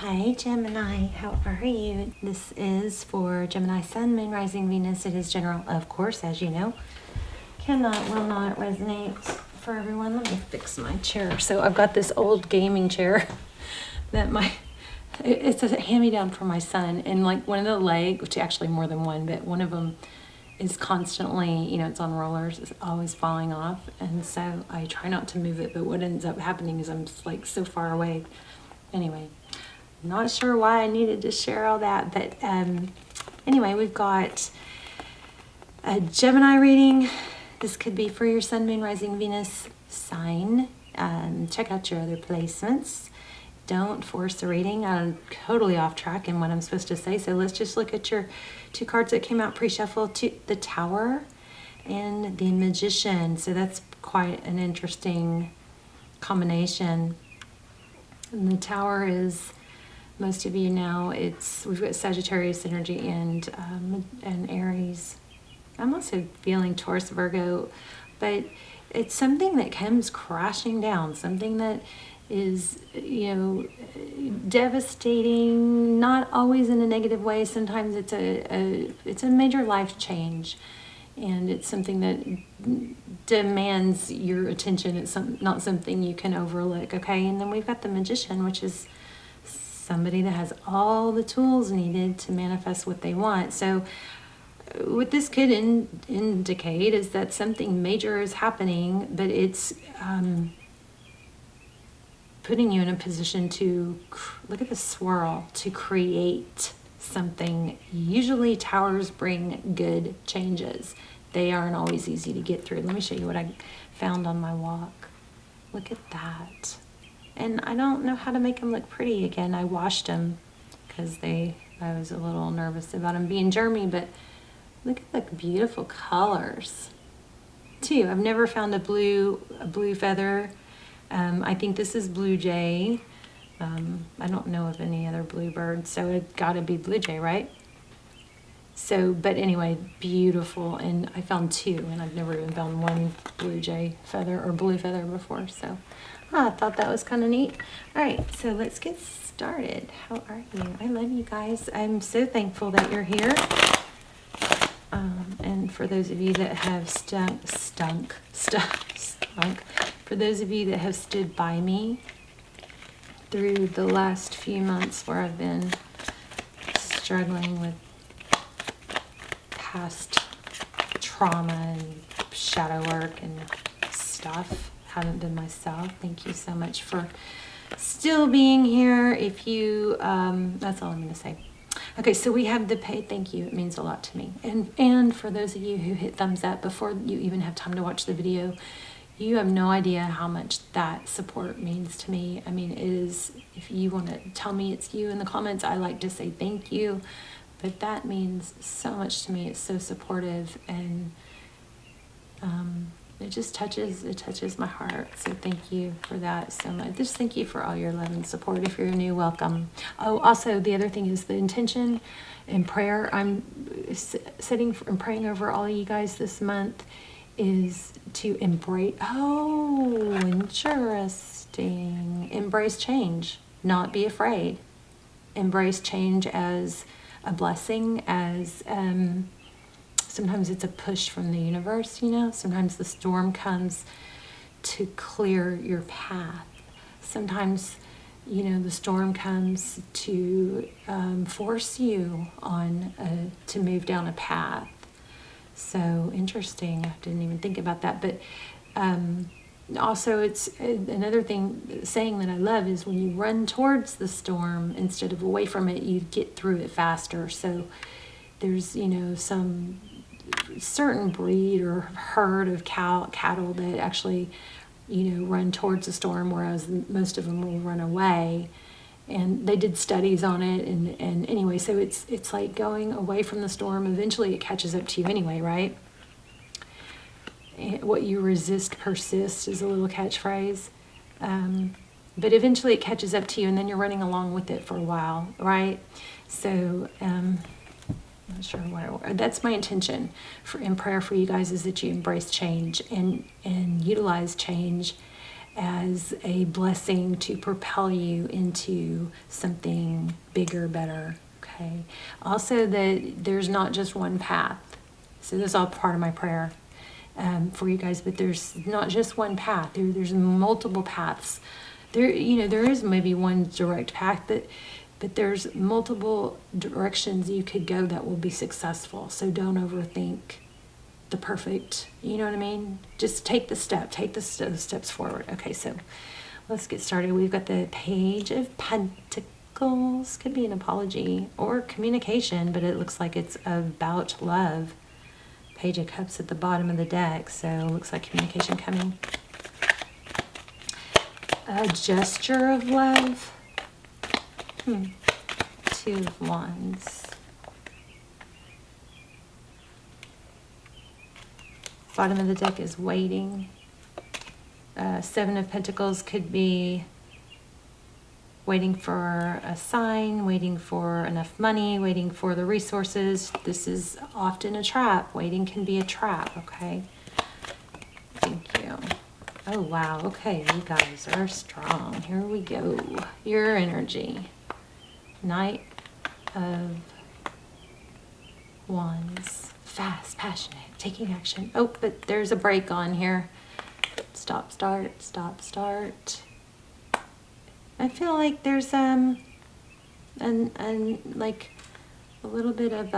Hi Gemini, how are you? This is for Gemini Sun, Moon, Rising, Venus. It is general, of course, as you know. Will not resonate for everyone. Let me fix my chair. So I've got this old gaming chair that it's a hand-me-down for my son. And like one of the legs, which actually more than one, but one of them is constantly, it's on rollers, it's always falling off. And so I try not to move it, but what ends up happening is I'm like so far away. Anyway. Not sure why I needed to share all that, but anyway, we've got a Gemini reading. This could be for your Sun, Moon, Rising, Venus sign. Check out your other placements. Don't force the reading. I'm totally off track in what I'm supposed to say, so let's just look at your two cards that came out pre-shuffle, the Tower and the Magician. So that's quite an interesting combination. And the Tower is... most of you know we've got Sagittarius energy and Aries. I'm also feeling Taurus, Virgo, but it's something that comes crashing down, something that is, devastating, not always in a negative way. Sometimes it's a major life change, and it's something that demands your attention. It's not something you can overlook, okay? And then we've got the Magician, which is somebody that has all the tools needed to manifest what they want. So what this could indicate is that something major is happening, but it's putting you in a position to, look at the swirl, to create something. Usually towers bring good changes. They aren't always easy to get through. Let me show you what I found on my walk. Look at that. And I don't know how to make them look pretty again. I washed them because I was a little nervous about them being germy, but look at the beautiful colors too. I've never found a blue feather. I think this is blue jay. I don't know of any other blue birds, so it gotta be blue jay, right? So, but anyway, beautiful. And I found two, and I've never even found one blue jay feather or blue feather before, so I thought that was kind of neat. All right, so let's get started. How are you? I love you guys. I'm so thankful that you're here. And for those of you that have stunk, for those of you that have stood by me through the last few months where I've been struggling with past trauma and shadow work and stuff, haven't been myself. Thank you so much for still being here. If you, that's all I'm going to say. Okay, so we have the pay. Thank you. It means a lot to me. And for those of you who hit thumbs up before you even have time to watch the video, you have no idea how much that support means to me. I mean, it is, if you want to tell me it's you in the comments, I like to say thank you, but that means so much to me. It's so supportive, and it just touches my heart. So thank you for that so much. Just thank you for all your love and support. If you're new, welcome. Oh, also the other thing is the intention and prayer I'm sitting and praying over all of you guys this month is to embrace, interesting. Embrace change, not be afraid. Embrace change as a blessing, as sometimes it's a push from the universe, Sometimes the storm comes to clear your path. Sometimes, the storm comes to force you on to move down a path. So interesting. I didn't even think about that. But also, it's another saying that I love is when you run towards the storm instead of away from it, you get through it faster. So there's, some certain breed or herd of cattle that actually, run towards the storm, whereas most of them will run away. And they did studies on it, and anyway, so it's like going away from the storm. Eventually it catches up to you anyway, right? And what you resist persists is a little catchphrase. But eventually it catches up to you, and then you're running along with it for a while, right? So not sure where. That's my intention in prayer for you guys, is that you embrace change and utilize change as a blessing to propel you into something bigger, better, okay? Also that there's not just one path. So this is all part of my prayer for you guys, but there's not just one path. There's multiple paths. There is maybe one direct path, but there's multiple directions you could go that will be successful. So don't overthink the perfect, you know what I mean? Just take the steps forward. Okay, so let's get started. We've got the Page of Pentacles. Could be an apology or communication, but it looks like it's about love. Page of Cups at the bottom of the deck, so it looks like communication coming. A gesture of love. Two of Wands. Bottom of the deck is waiting. Seven of Pentacles could be waiting for a sign, waiting for enough money, waiting for the resources. This is often a trap. Waiting can be a trap, okay? Thank you. Oh, wow. Okay, you guys are strong. Here we go. Your energy. Knight of Wands. Fast, passionate, taking action. Oh, but there's a break on here. Stop, start, stop, start. I feel like there's like a little bit of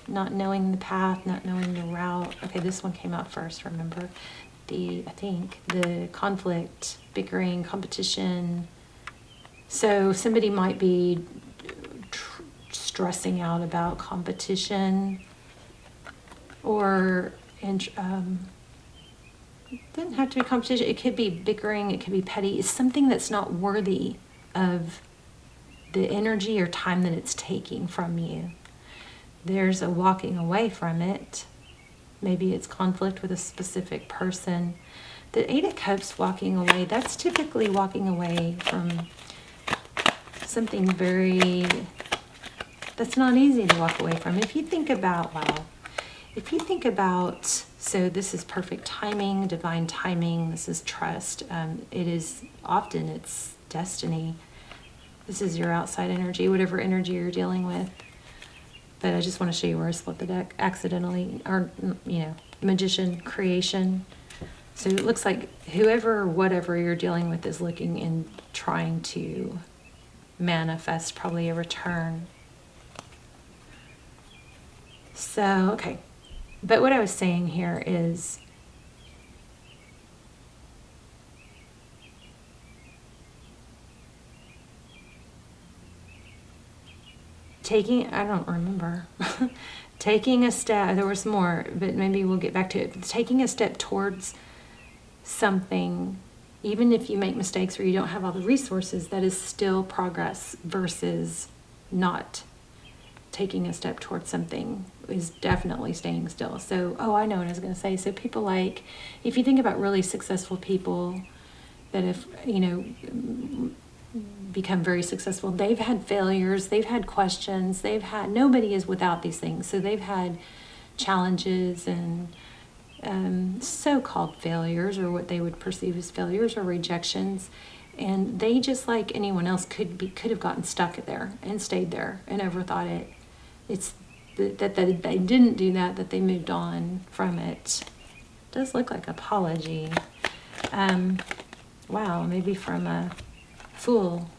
not knowing the path, not knowing the route. Okay, this one came out first, remember? I think the conflict, bickering, competition. So somebody might be stressing out about competition, or it doesn't have to be competition. It could be bickering, it could be petty. It's something that's not worthy of the energy or time that it's taking from you. There's a walking away from it. Maybe it's conflict with a specific person. The Eight of Cups, walking away, that's typically walking away from something that's not easy to walk away from. If you think about, so this is perfect timing, divine timing, this is trust. It's destiny. This is your outside energy, whatever energy you're dealing with. But I just want to show you where I split the deck accidentally, or, magician, creation. So it looks like whatever you're dealing with is looking and trying to manifest probably a return. So, okay. But what I was saying here is I don't remember. Taking a step, there was more, but maybe we'll get back to it. Taking a step towards something, even if you make mistakes or you don't have all the resources, that is still progress versus not taking a step towards something is definitely staying still. So, I know what I was going to say. So people like, if you think about really successful people that have, become very successful, they've had failures, they've had questions, nobody is without these things. So they've had challenges and so-called failures, or what they would perceive as failures or rejections. And they, just like anyone else, could have gotten stuck there and stayed there and overthought it. It's that they didn't do that they moved on from it. It does look like apology. Wow, maybe from a Fool.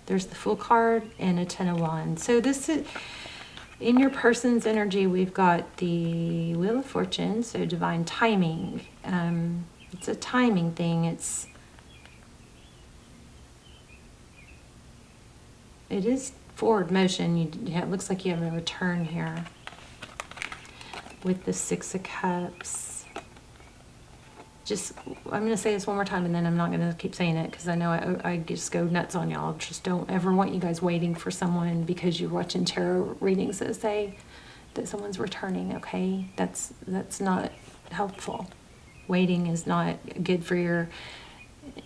There's the Fool card and a Ten of Wands. So this is, in your person's energy, we've got the Wheel of Fortune, so divine timing. It's a timing thing. It is forward motion. It looks like you have a return here with the Six of Cups. I'm going to say this one more time, and then I'm not going to keep saying it, because I know I just go nuts on y'all. Just don't ever want you guys waiting for someone because you're watching tarot readings that say that someone's returning, okay? That's not helpful. Waiting is not good for your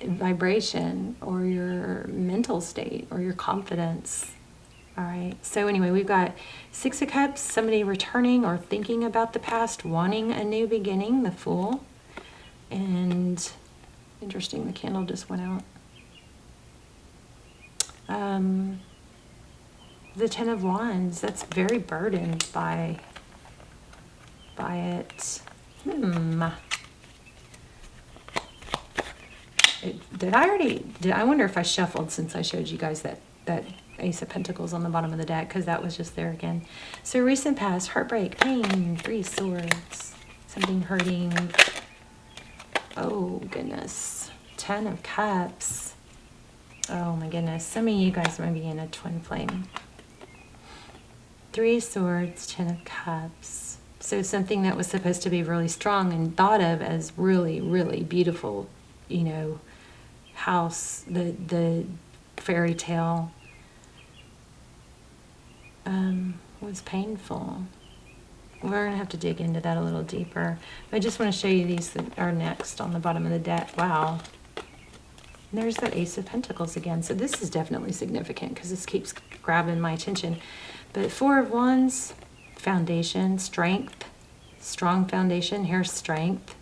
vibration or your mental state or your confidence. All right. So anyway, we've got Six of Cups, somebody returning or thinking about the past, wanting a new beginning, the Fool. And Interesting, the candle just went out. The Ten of Wands, that's very burdened by it. I wonder if I shuffled since I showed you guys that Ace of Pentacles on the bottom of the deck, because that was just there again. So recent past, heartbreak, pain, 3 swords, something hurting. Oh goodness, 10 of Cups. Oh my goodness, some of you guys might be in a twin flame. 3 swords, 10 of Cups. So something that was supposed to be really strong and thought of as really, really beautiful, you know, house, the fairy tale, was painful. We're going to have to dig into that a little deeper. I just want to show you these that are next on the bottom of the deck. Wow. And there's that Ace of Pentacles again. So this is definitely significant because this keeps grabbing my attention. But 4 of Wands, foundation, strength, strong foundation. Here's strength.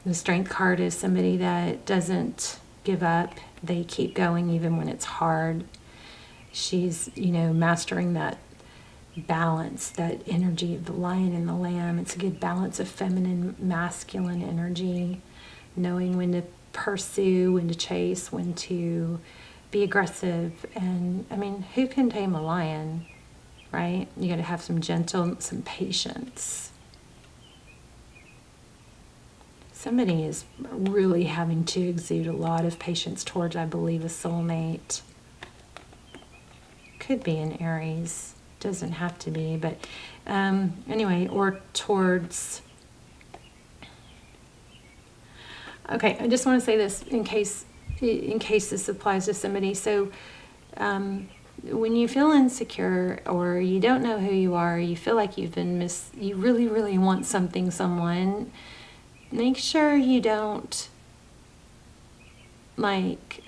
The Strength card is somebody that doesn't give up. They keep going even when it's hard. She's, you know, mastering that balance, that energy of the lion and the lamb. It's a good balance of feminine, masculine energy, knowing when to pursue, when to chase, when to be aggressive. And I mean, who can tame a lion, right? You got to have some some patience. Somebody is really having to exude a lot of patience towards, I believe, a soulmate. Could be an Aries, doesn't have to be, but anyway, or towards. Okay, I just want to say this in case this applies to somebody. So when you feel insecure or you don't know who you are, you feel like you've been you really, really want someone, make sure you don't, like,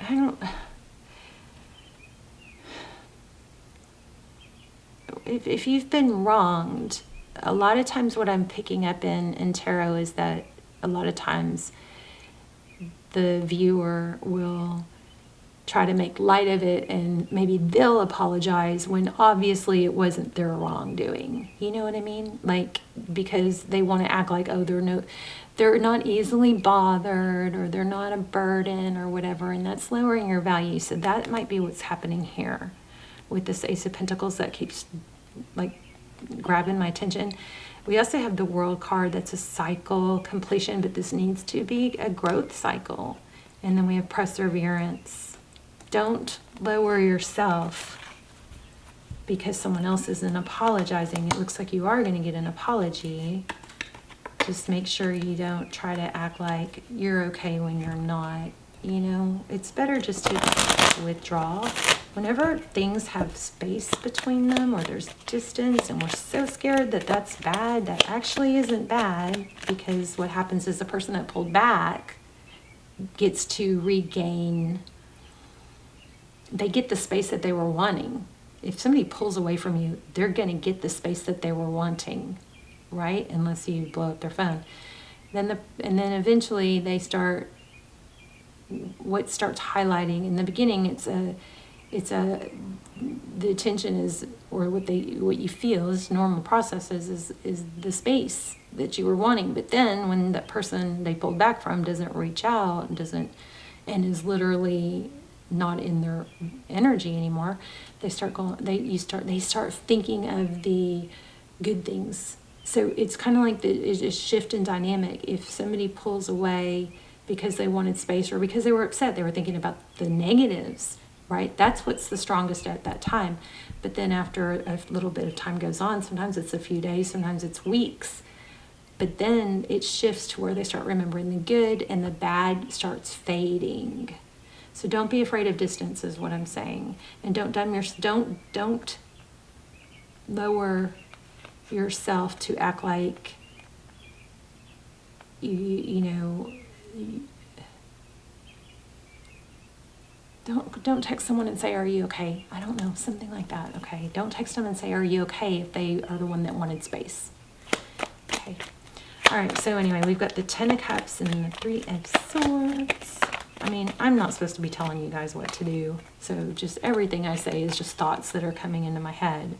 if you've been wronged, a lot of times what I'm picking up in tarot is that a lot of times the viewer will try to make light of it and maybe they'll apologize when obviously it wasn't their wrongdoing. You know what I mean? Like, because they want to act like, oh, they're not easily bothered, or they're not a burden or whatever, and that's lowering your value. So that might be what's happening here with this Ace of Pentacles that keeps like grabbing my attention. We also have the World card, that's a cycle completion, but this needs to be a growth cycle. And then we have perseverance. Don't lower yourself because someone else isn't apologizing. It looks like you are going to get an apology. Just make sure you don't try to act like you're okay when you're not. You know, it's better just to withdraw. Whenever things have space between them or there's distance and we're so scared that that's bad, that actually isn't bad, because what happens is the person that pulled back gets to regain, they get the space that they were wanting. If somebody pulls away from you, they're going to get the space that they were wanting, right? Unless you blow up their phone. And then eventually they start, what starts highlighting in the beginning, the attention is, or what you feel is normal processes is the space that you were wanting. But then when that person they pulled back from doesn't reach out and is literally not in their energy anymore, they start thinking of the good things. So it's kind of like it's a shift in dynamic. If somebody pulls away because they wanted space or because they were upset, they were thinking about the negatives, right? That's what's the strongest at that time. But then after a little bit of time goes on, sometimes it's a few days, sometimes it's weeks, but then it shifts to where they start remembering the good and the bad starts fading. So don't be afraid of distance is what I'm saying. And don't lower yourself to act like you know, don't text someone and say, are you okay? I don't know, something like that. Okay, don't text them and say, are you okay, if they are the one that wanted space. Okay. All right, so anyway, we've got the 10 of Cups and the 3 of Swords. I mean, I'm not supposed to be telling you guys what to do. So just everything I say is just thoughts that are coming into my head.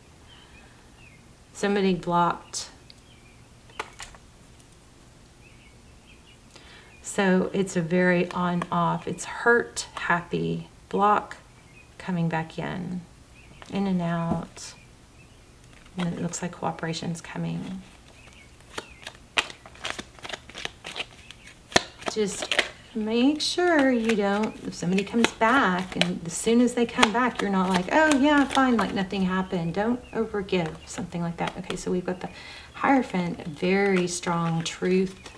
Somebody blocked. So it's a very on-off. It's hurt, happy, block, coming back in and out. And it looks like cooperation's coming. Just make sure you don't, if somebody comes back and as soon as they come back, you're not like, oh yeah, fine, like nothing happened. Don't overgive, something like that. Okay, so we've got the Hierophant, very strong truth,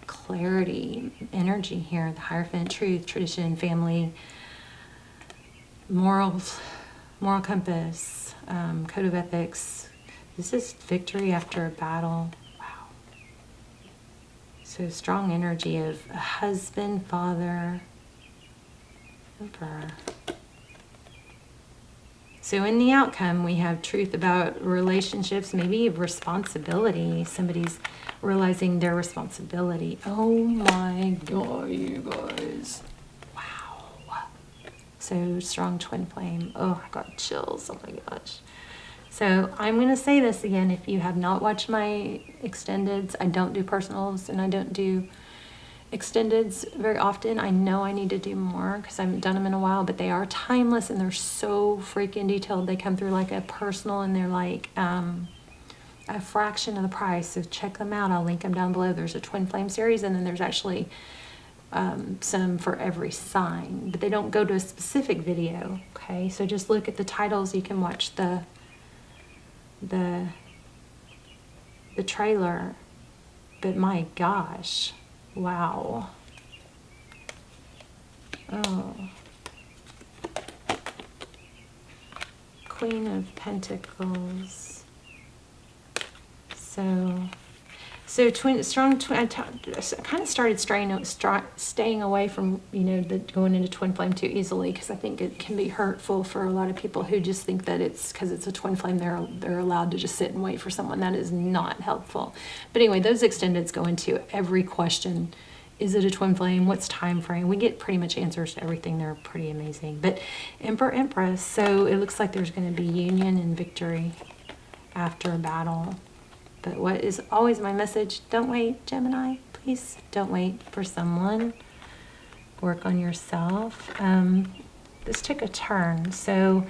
clarity, energy here. The Hierophant, truth, tradition, family, morals, moral compass, code of ethics. This is victory after a battle. So strong energy of a husband, father, Emperor. So in the outcome, we have truth about relationships, maybe responsibility. Somebody's realizing their responsibility. Oh my God, you guys. Wow. So strong twin flame. Oh, I got chills. Oh my gosh. So I'm going to say this again. If you have not watched my extendeds, I don't do personals and I don't do extendeds very often. I know I need to do more because I haven't done them in a while, but they are timeless and they're so freaking detailed. They come through like a personal and they're like a fraction of the price. So check them out. I'll link them down below. There's a twin flame series and then there's actually some for every sign, but they don't go to a specific video. Okay, so just look at the titles. You can watch the trailer, but my gosh, wow. Oh, Queen of Pentacles. So strong twin. I kind of started staying away from, you know, going into twin flame too easily, because I think it can be hurtful for a lot of people who just think that it's because it's a twin flame they're allowed to just sit and wait for someone. That is not helpful. But anyway, those extendeds go into every question. Is it a twin flame? What's time frame? We get pretty much answers to everything. They're pretty amazing. But Emperor, Empress. So it looks like there's going to be union and victory after a battle. But what is always my message? Don't wait, Gemini. Please don't wait for someone. Work on yourself. This took a turn. So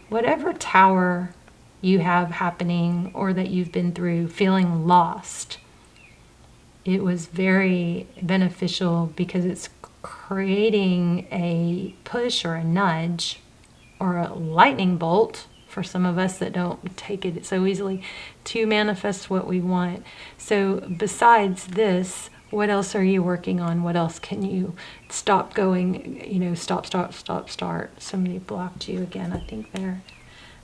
whatever tower you have happening or that you've been through feeling lost, it was very beneficial because it's creating a push or a nudge or a lightning bolt for some of us that don't take it so easily to manifest what we want. So besides this, what else are you working on? What else can you stop going, you know, stop, start. Somebody blocked you again, I think there.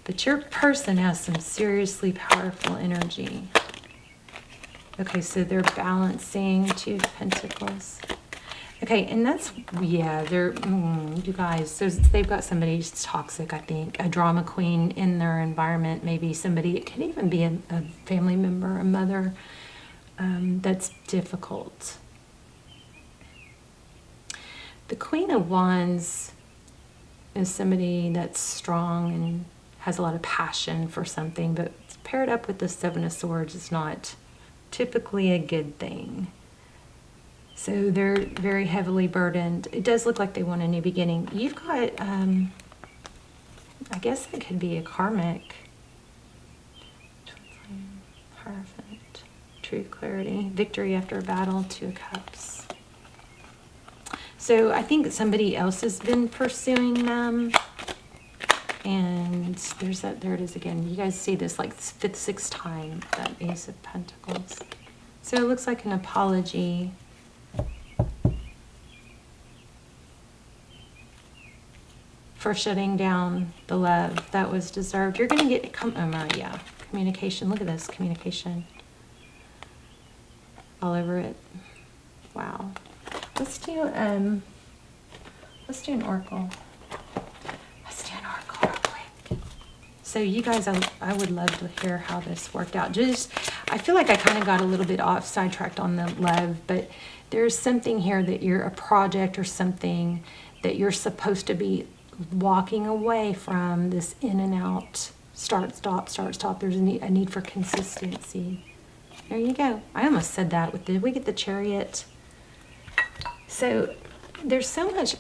But your person has some seriously powerful energy. Okay, so they're balancing 2 of Pentacles. Okay, and that's, yeah, they're, you guys, they've got somebody who's toxic, I think, a drama queen in their environment, maybe somebody, it could even be a family member, a mother, that's difficult. The Queen of Wands is somebody that's strong and has a lot of passion for something, but paired up with the 7 of Swords is not typically a good thing. So they're very heavily burdened. It does look like they want a new beginning. You've got, I guess it could be a karmic. Hierophant, truth, clarity, victory after a battle, 2 of Cups. So I think somebody else has been pursuing them. And there's that, there it is again. You guys see this like 5th, 6th time, that Ace of Pentacles. So it looks like an apology. For shutting down the love that was deserved. You're going to get, yeah, communication. Look at this, communication. All over it. Wow. Let's do an oracle. Let's do an oracle real quick. So you guys, I would love to hear how this worked out. Just, I feel like I kind of got a little bit off sidetracked on the love, but there's something here that you're a project or something that you're supposed to be walking away from, this in and out, start, stop, start, stop. There's a need for consistency. There you go. I almost said that with did we get the Chariot? So there's so much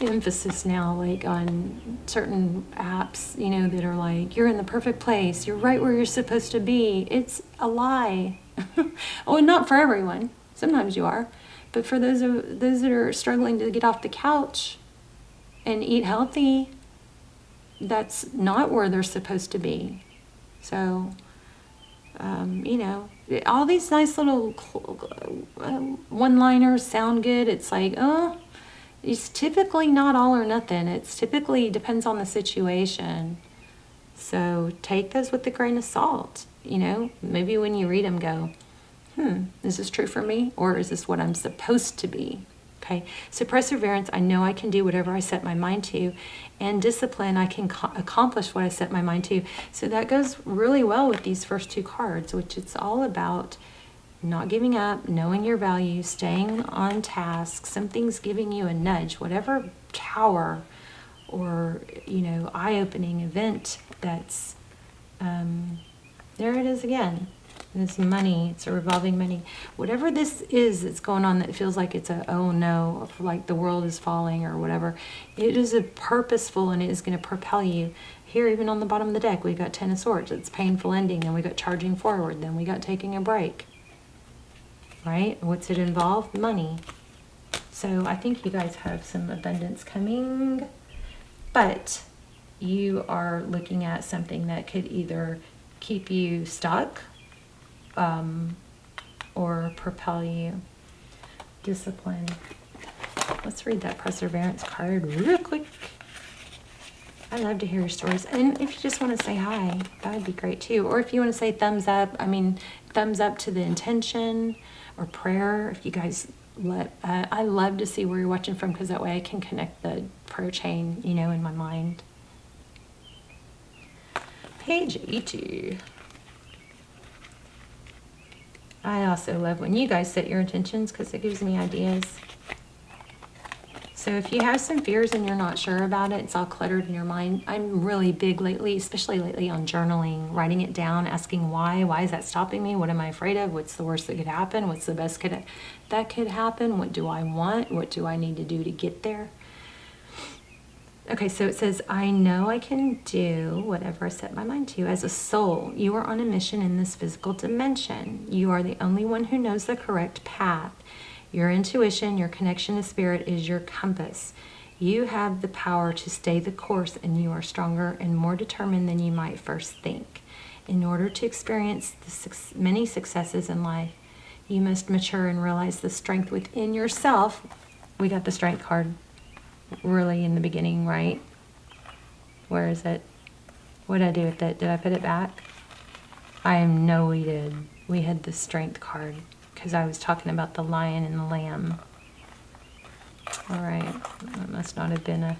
emphasis now, like on certain apps, you know, that are like, you're in the perfect place, you're right where you're supposed to be. It's a lie. Oh, and not for everyone. Sometimes you are, but for those that are struggling to get off the couch and eat healthy, that's not where they're supposed to be. So, you know, all these nice little one-liners sound good. It's like, oh, it's typically not all or nothing. It's typically depends on the situation. So take those with a grain of salt. You know, maybe when you read them, go, is this true for me? Or is this what I'm supposed to be? Okay, so perseverance, I know I can do whatever I set my mind to, and discipline, I can accomplish what I set my mind to. So that goes really well with these first two cards, which it's all about not giving up, knowing your value, staying on task. Something's giving you a nudge, whatever tower or, you know, eye-opening event that's, there it is again. This money, it's a revolving money. Whatever this is that's going on that feels like it's a, oh no, like the world is falling or whatever, it is a purposeful and it is going to propel you. Here, even on the bottom of the deck, we got Ten of Swords. It's painful ending. Then we got charging forward. Then we got taking a break. Right? What's it involve? Money. So I think you guys have some abundance coming, but you are looking at something that could either keep you stuck or propel you. Discipline. Let's read that perseverance card real quick. I love to hear your stories. And if you just want to say hi, that would be great too. Or if you want to say thumbs up, I mean, thumbs up to the intention or prayer. If you guys let, I love to see where you're watching from, because that way I can connect the prayer chain, you know, in my mind. Page 80. I also love when you guys set your intentions, because it gives me ideas. So if you have some fears and you're not sure about it, it's all cluttered in your mind. I'm really big lately, especially lately, on journaling, writing it down, asking why. Why is that stopping me? What am I afraid of? What's the worst that could happen? What's the best that could happen? What do I want? What do I need to do to get there? Okay, so it says, I know I can do whatever I set my mind to. As a soul, you are on a mission in this physical dimension. You are the only one who knows the correct path. Your intuition, your connection to spirit is your compass. You have the power to stay the course, and you are stronger and more determined than you might first think. In order to experience the many successes in life, you must mature and realize the strength within yourself. We got the strength card really in the beginning, right? Where is it? What did I do with it? Did I put it back? I know we did. We had the strength card, because I was talking about the lion and the lamb. All right, that must not have been a...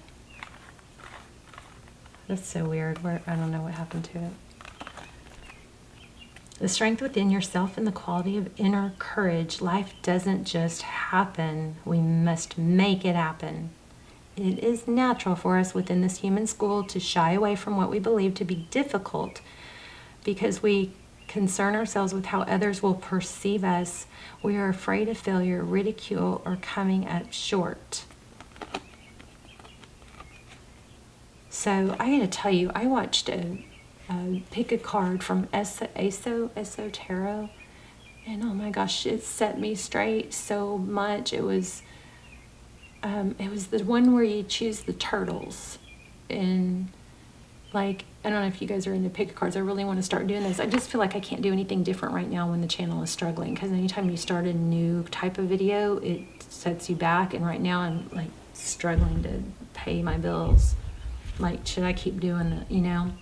That's so weird. Where I don't know what happened to it. The strength within yourself and the quality of inner courage. Life doesn't just happen. We must make it happen. It is natural for us within this human school to shy away from what we believe to be difficult, because we concern ourselves with how others will perceive us. We are afraid of failure, ridicule, or coming up short. So I got to tell you, I watched a pick a card from Eso Tarot, and oh my gosh, it set me straight so much. It was the one where you choose the turtles, and like, I don't know if you guys are into pick cards. I really want to start doing this. I just feel like I can't do anything different right now when the channel is struggling, because anytime you start a new type of video, it sets you back. And right now I'm like struggling to pay my bills. Like, should I keep doing it, you know?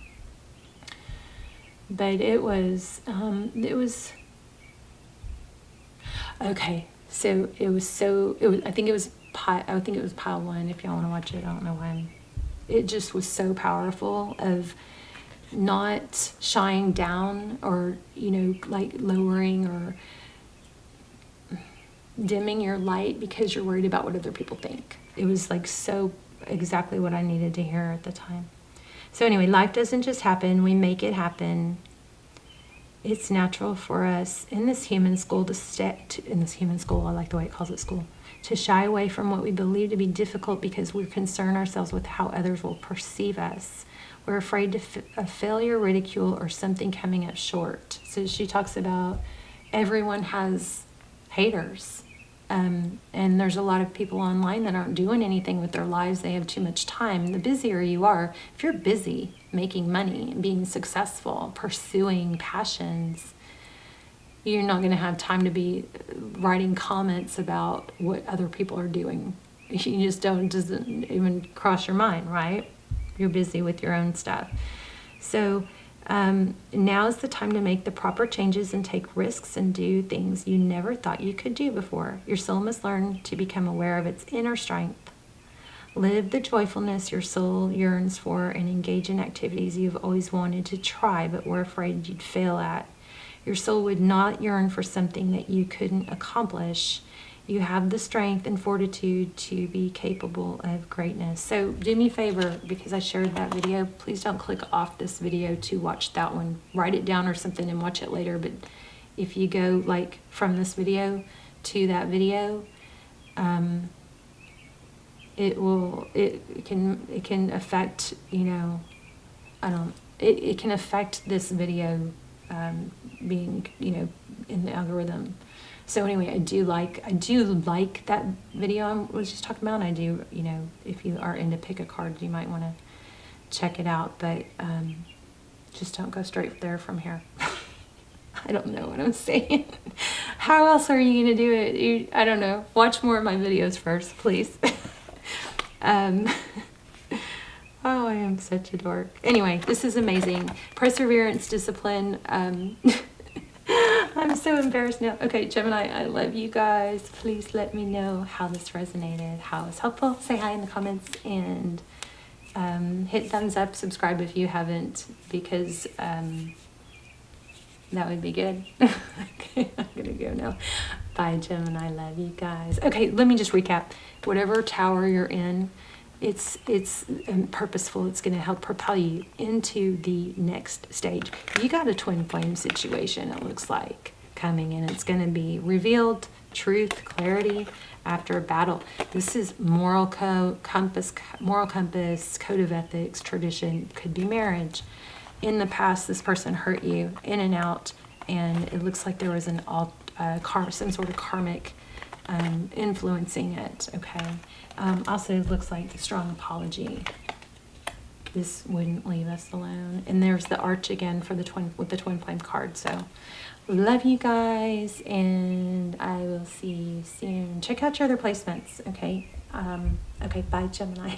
But it was okay. So I think it was pile one. If y'all want to watch it, I don't know why it just was so powerful of not shying down or, you know, like lowering or dimming your light because you're worried about what other people think. It was like so exactly what I needed to hear at the time. So anyway, life doesn't just happen. We make it happen. It's natural for us in this human school I like the way it calls it school, to shy away from what we believe to be difficult because we concern ourselves with how others will perceive us. We're afraid of failure, ridicule, or something coming up short. So she talks about everyone has haters. And there's a lot of people online that aren't doing anything with their lives. They have too much time. The busier you are, if you're busy making money, being successful, pursuing passions, you're not going to have time to be writing comments about what other people are doing. You just doesn't even cross your mind, right? You're busy with your own stuff. So now is the time to make the proper changes and take risks and do things you never thought you could do before. Your soul must learn to become aware of its inner strength. Live the joyfulness your soul yearns for and engage in activities you've always wanted to try but were afraid you'd fail at. Your soul would not yearn for something that you couldn't accomplish. You have the strength and fortitude to be capable of greatness. So do me a favor, because I shared that video, please don't click off this video to watch that one. Write it down or something and watch it later. But if you go like from this video to that video, it can affect, you know, it can affect this video being, you know, in the algorithm. So anyway, I do like that video I was just talking about. I do, you know, if you are into pick a card, you might want to check it out, but just don't go straight there from here. I don't know what I'm saying. How else are you going to do it? I don't know. Watch more of my videos first, please. Oh, I am such a dork. Anyway, this is amazing. Perseverance, discipline. I'm so embarrassed now. Okay, Gemini, I love you guys. Please let me know how this resonated, how it was helpful. Say hi in the comments and hit thumbs up, subscribe if you haven't, because that would be good. Okay, I'm gonna go now. Bye, Gemini. I love you guys. Okay, let me just recap. Whatever tower you're in, it's purposeful. It's going to help propel you into the next stage. You got a twin flame situation, it looks like, coming, and it's going to be revealed truth, clarity after a battle. This is moral compass, code of ethics, tradition, could be marriage. In the past, this person hurt you, in and out, and it looks like there was some sort of karmic influencing it. Okay. Also, it looks like a strong apology. This wouldn't leave us alone. And there's the arch again for the twin flame card. So, love you guys, and I will see you soon. Check out your other placements. Okay. Okay. Bye, Gemini.